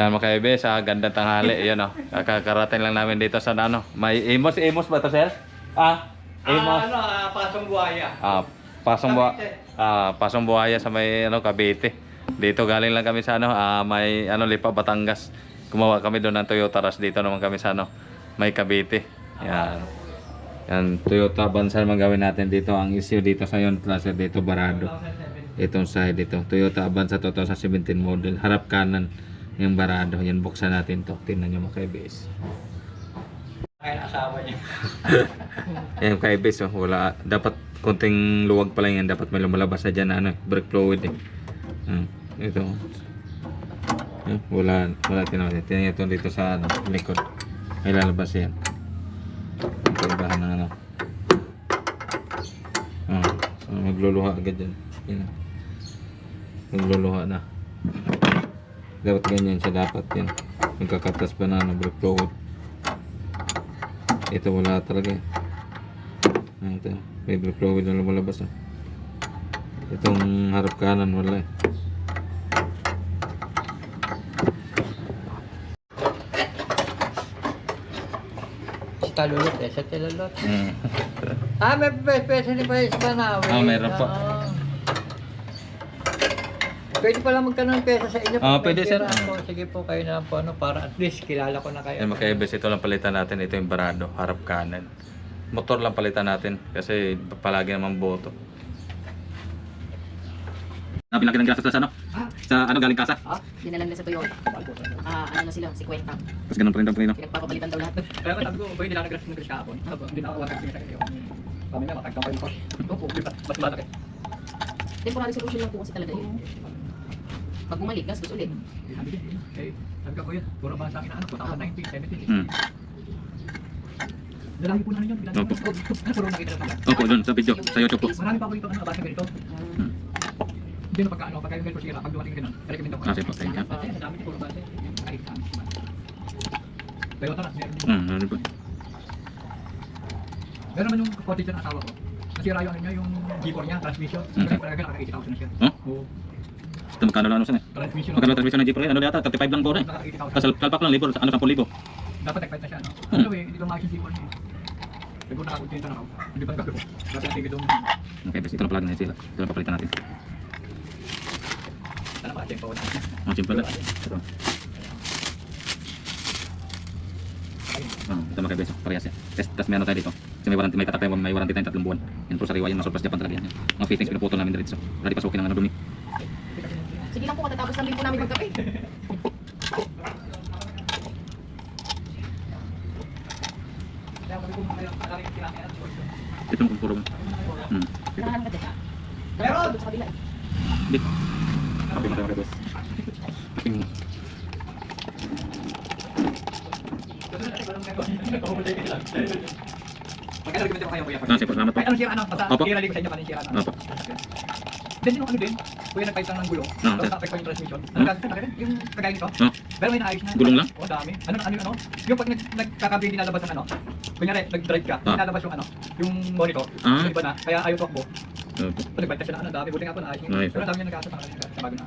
Yan mga kaibe, sa gandang tanghali. Yan o. Kakarating lang namin dito sa ano. May Amos. Amos ba ito, sir? Amos. Pasong buhaya. Pasong Buhaya sa may ano, Cavite. Dito galing lang kami sa ano, may ano, Lipa, Batangas. Gumawa kami doon ng Toyota Rush. Dito naman kami sa ano, may Cavite. Yan. Yan, Toyota Avanza naman gawin natin dito. Ang issue dito sa yon Tracer dito, barado. Itong side dito, Toyota Avanza 2017 model. Harap kanan yung barado. Yan, buksan natin to. Tingnan nyo mga kaibes. Kaya na asawa niya. Yan kaibes, oh. Wala. Dapat konting luwag pa lang yan. Dapat may lumalabas na dyan na ano, brake fluid eh. Ito. Wala tinaman. Tingnan ito dito sa ano, likod. May lalabas yan. Pagbahan ng ano. Magluluha agad dyan. Yan. Magluluha na. Dapat ganyan siya, dapat yan. Magkakatas pa na ano, brake fluid. Ito wala talaga eh. Ito. May brake fluid na lumalabas. Itong harap kanan wala eh. Sa talulot eh, sa talulot. May pesa ni pa sa Banawe. Meron po. Pwede pala magkaroon ng pesa sa inyo. Pwede sir. Sige po kayo na po, ano, para at least kilala ko na kayo. Yan mga kaibes, ito lang palitan natin. Ito yung barado, harap kanan. Motor lang palitan natin kasi palagi naman boto. Pinlaki ng grasa sa ano? Sa ano galing kasa? Dinalan na sa Toyota. Ano na sila, 50. Tapos ganun pa rin daw preno. Pinagpapalitan daw lahat. Kaya ko sabi ko, pwede lang nag-grass ng grass kahapon. Hindi na ako wakas sa kayo. Kami na, matagkang kayo pa. Opo, mas malaki. Temporary solution lang po kasi talaga yun. Pag bumalik, gastos ulit. Sabi ka ko yun, puro ba sa akin na ano, 2019, 17. Hmm. Lalaki po na yun. Opo. Puro nakita na pala. Opo, doon sa video, sa YouTube po. Marami pa ako ito, ano, basta ganito. Hindi na pagka yung ganito sira, pag dumating ka nun, recommend ako. Sige po, thank you. Kasi ang dami ko puro base, kahit saan. Toyota na, meron din. Ano po? Meron naman yung kotse dyan ang asawa ko. Nasira yung ano niya, yung G4 niya, transmission. Kasi pala naka 80,000 na siya. Oh? Ito magkano lang ano saan eh? Transmission. Magkano transmission ng Jeep Pro? Ano yata? 35 lang po rin. Naka 80,000. Tapos kalpak lang, libo, ano 10,000. Dapat nag-fight na siya, no? Ano eh, hindi ko makikita yung G4 niya. Siguro nakakontento na ako. Hindi pa nagkakaroon. Dapat natin ito. Okay, bes, ito na pala na sila. Ito na papalitan natin. Sana pa, tempo na. Simple lang. Ito. Ito mga kaibigan, parehas yan. Tapos may ano tayo dito. Kasi may tatak tayo, may warranty tayong 3 buwan. Yan po sariwa yan, masurplus Japan talaga yan. Mga fittings pinuputol namin diretso. Wala di pasukin ng ano dumi. Sige lang po, katatapos lang din po namin magkape. Ito mo puro mo. Nakahan ka din. Meron! Sa kabila. Bit. Happy mga kaibigan. Magkano-recommend ko kayo, kuya? Sige po, salamat po. Ay, ano sira, ano? Basta, Opo. kirali ko sa inyo, kanina sira, ano? Opo. Then yung ano din, kuya nag-fight lang ng gulong. Ah, Tapos sir. na-affect ko yung transmission. Ano ka rin? Yung kagaya nito. Pero may naayos na. Gulong lang? Oo, dami. Ano? Yung pag nagkakabi nilalabas ng ano, kunyari, nag-drive ka, nilalabas yung ano, yung monitor. Yung iba na, kaya ayaw takbo. Pag nag-fight ka siya na ano, dami. Buti nga po naayos niya. Pero dami yung nag-aasa sa bago na.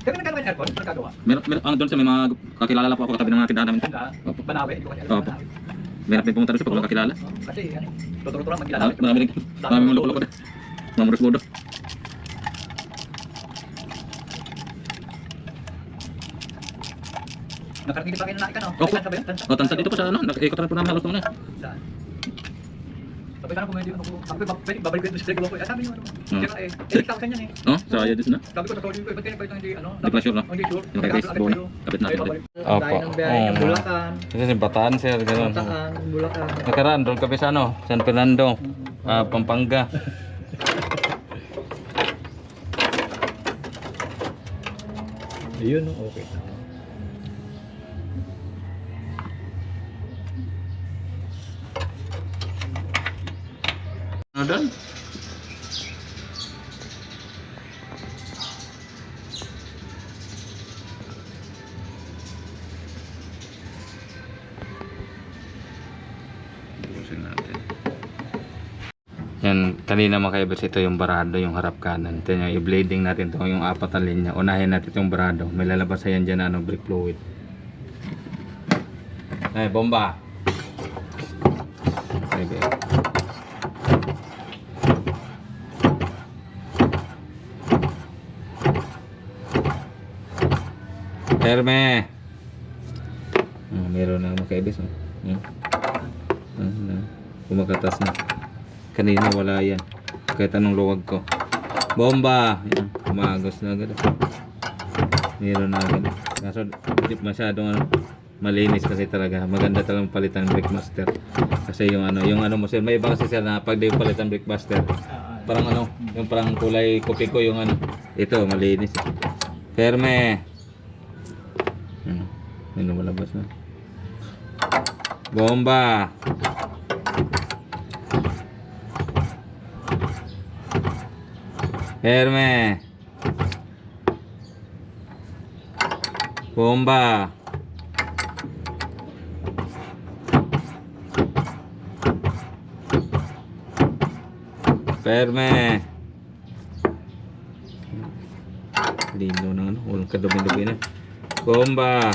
Kaya nagkano yung aircon? Nagkagawa. Meron doon sa may mga kakilala lang po ako katabi ng mga tindahan namin. Tanda, Opo. Banawe, hindi ko kasi Opo. Meron din pumunta doon sa pag walang kakilala. Kasi, ano, tuturo-turo magkilala. Marami mga loko-loko na. Mga muros-bodo. Nakarating din pa kayo na nakita, no? Opo. Tansa ba yun? Tansa? O, tansa dito po sa ano, nakikot na po namin halos naman eh. Saan? Sabi sana kung hindi ano ko, sabi ko, pwede babalik ko yung display ko po. Sabi niyo ano, sira eh, 8,000 yan eh. Oh, sa ayos na. Sabi ko sa solid ko, ba't kayo hindi ano? Hindi pa sure, no? Hindi sure. Yung kay Grace, buo na. Kapit natin ulit. Dahil ng biyahe ng Bulacan. Kasi si Bataan sir, gano'n. Bulacan. Nakaraan, doon kami sa ano, San Fernando, Pampanga. Ayun, okay. Ano doon? Bukusin natin. Yan, kanina mga kaibis, ito yung barado, yung harap kanan. Ito yung i-blading natin to, yung apat na linya. Unahin natin itong barado. May lalabas sa yan dyan na brake fluid. Ay, bomba! Okay, Terme! Meron na mga kaibis. Kumakatas na. Kanina wala yan. Kahit anong luwag ko. Bomba! Yan. Umagos na agad. Meron na agad. Kaso hindi masyadong malinis kasi talaga. Maganda talagang palitan brake master. Kasi yung ano mo sir. May iba kasi sir na pag di palitan brake master. Parang yung parang kulay kopi ko yung Ito, malinis. Ferme! May lumalabas na. Bomba! Ferme! Bomba! Ferme! Lindo na walang kadumi-dumi na. Bomba!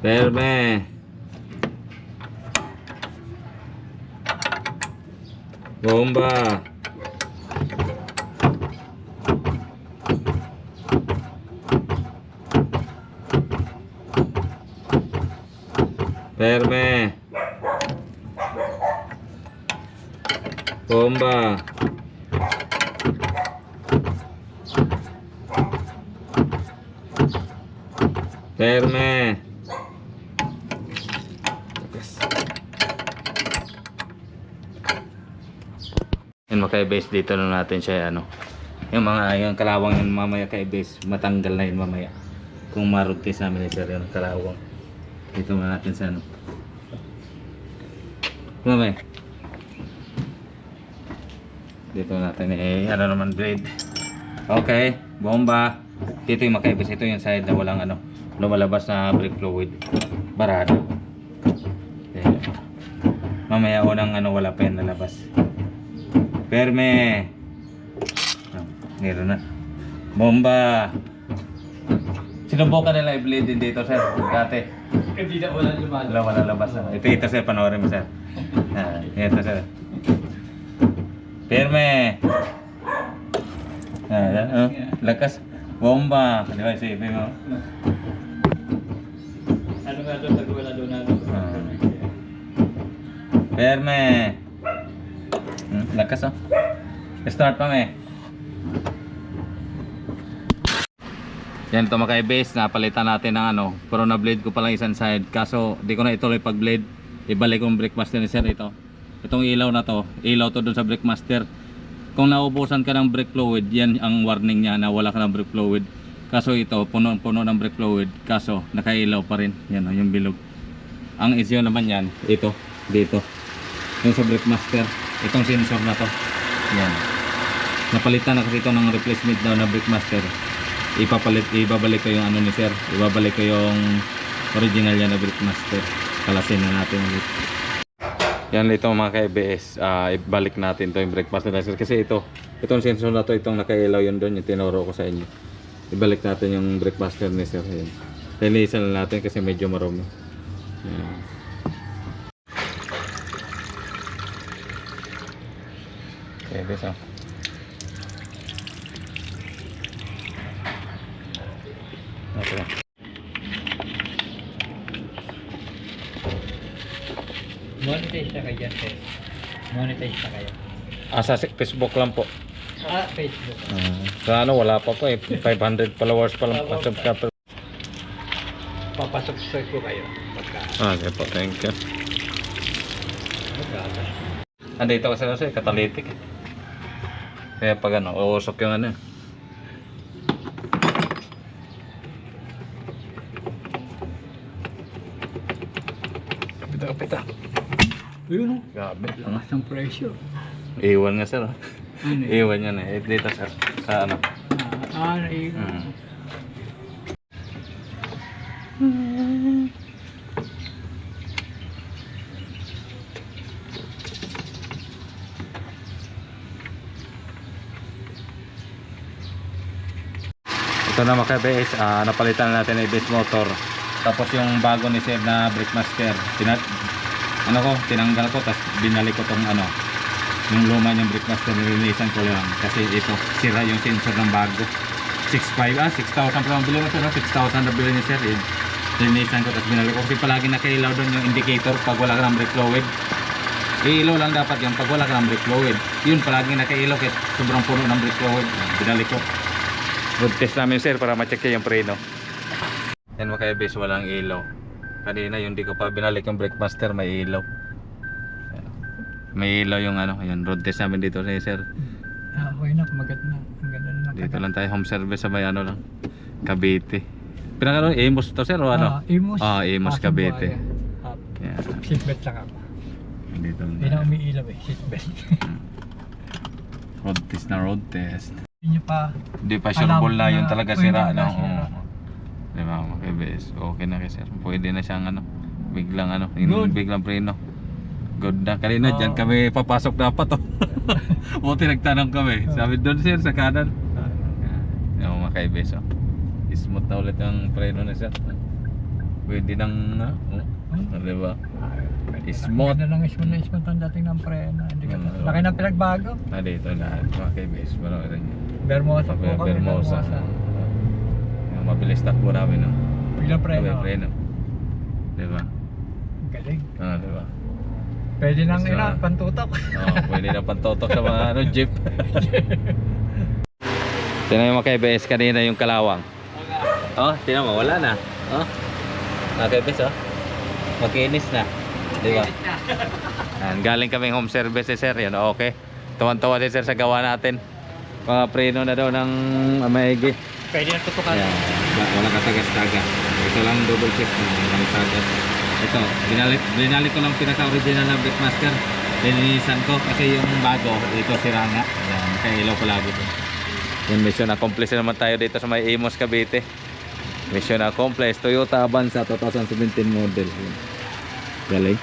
Ferme! Bomba! Ferme! Bomba! Ferme! Yan mga kaibes, dito na natin siya yung kalawang yun mamaya kaibes, matanggal na yun mamaya kung maruntis namin sir yung kalawang. Dito na natin sa mamaya dito natin naman blade. Okay, bomba. Dito yung mga kaibes, ito yung side na walang lumalabas na brake fluid, barado. Mamaya unang wala pa yan nalabas. Ferme! Meron na. Bomba! Sinubukan nila i-bleed din dito, sir. Dati. Hindi na wala lumalabas. Wala lalabas. Ito, sir. Panoorin mo, sir. Ito, sir. Ferme! Lakas. Bomba! Di ba, isipin mo? Ano nga doon? Wala doon na. Ferme! Lakas Start pa Yan ito mga kaibes, napalitan natin ng pero na blade ko pa lang isang side. Kaso di ko na ituloy pag blade. Ibalik ko yung brake master ni sir ito. Itong ilaw na to, ilaw to dun sa brake master. Kung naubusan ka ng brake fluid, yan ang warning niya na wala ka ng brake fluid. Kaso ito, puno ng brake fluid. Kaso nakailaw pa rin. Yan yung bilog. Ang issue naman yan, ito, dito. Yung sa brake master. Itong sensor na to. Yan. Napalitan na kasi ito ng replacement daw na brake master. Ibabalik ko yung ni sir. Ibabalik ko yung original yan na brake master. Kalasin na natin ulit. Yan ito mga ka-EBS. Ibalik natin to yung brake master na sir. Kasi itong sensor na to, itong nakailaw yun doon. Yung tinuro ko sa inyo. Ibalik natin yung brake master ni sir. Yan. Linisan na natin kasi medyo marumi. Yan. Okay, so. Okay. Monetize na kayo dyan, sir. Monetize na kayo. Sa Facebook lang po. Facebook. Sa wala pa po 500 followers pa lang po. Subscriber. Papasubscribe ko kayo. Okay po, thank you. Andito kasi catalytic. Kaya pag uusok yung Kapita. Yun o. Grabe. Langas ng pressure. Iwan nga sir. Ano Iwan yan dito sir. Sa naiwan. Ito na mga ka-ABS, napalitan na natin ng ABS motor. Tapos yung bago ni Sir na brake master, tinanggal ko, tapos binalik ko tong yung luma niyang brake master, nilinisan ko lang. Kasi ito, sira yung sensor ng bago. 6,000 pa lang bilhin mo ito, 6,000 na bilhin ni Sir. Linisan ko, tapos binalik ko. Kasi palagi nakailaw doon yung indicator pag wala ka ng brake fluid. Ilaw lang dapat yun pag wala ka ng brake fluid. Yun, palagi nakailaw kahit sobrang puno ng brake fluid. Binalik ko. Road test namin Sir para ma-check yung preno. Yan mga ka-ABS, walang ilaw. Kanina yung di ko pa binalik yung brake master, may ilaw. May ilaw yung yan, road test namin dito Sir. Okay na, kumagat na. Ang ganda na. Dito lang tayo, home service sa may lang, Cavite. Pinaka Amos to Sir o Imus. Amos Cavite. Yeah. Seatbelt lang ako. Dito lang. Hindi na umiilaw seatbelt. Road test na road test. Hindi pa. Hindi pa sure ball na yun talaga sira, sira. Diba mga ka-ABS, okay na kasi Sir. Pwede na siyang biglang Good. biglang preno. Good na. Kanina dyan kami papasok dapat Buti nagtanong kami. Sabi doon Sir sa kanan. Yung mga ka-ABS smooth na ulit ang preno na Sir. Pwede nang diba? Smooth. Ganda ng smooth ang dating ng preno. Hindi ka laki na pinagbago. Dito na mga ka-ABS. Bermosa po kami. Bermosa. Mabilis takbo namin Biglang preno. Preno. Diba? Galing. Diba? Pwede nang Basta- pantutok. Pwede na pantotok sa mga jeep. Tingnan mo mga ka-ABS kanina yung kalawang. Tingnan mo, wala na. Mga ka-ABS makinis na. Diba? Galing kaming home service Sir. Yan, okay. Tuwan-tuwa si Sir sa gawa natin. Mga preno na daw ng maigi. Pwede na tutukan. Ayan, wala katagas-tagas. Ito lang double check ng tagas. Ito, binalik ko lang pinaka-original na brake master. Linisan ko kasi yung bago, ito sira nga. Ayan, kailaw palagi ito. Yung mission accomplished naman tayo dito sa may Amos Cavite. Mission accomplished, Toyota Avanza 2017 model. Galing.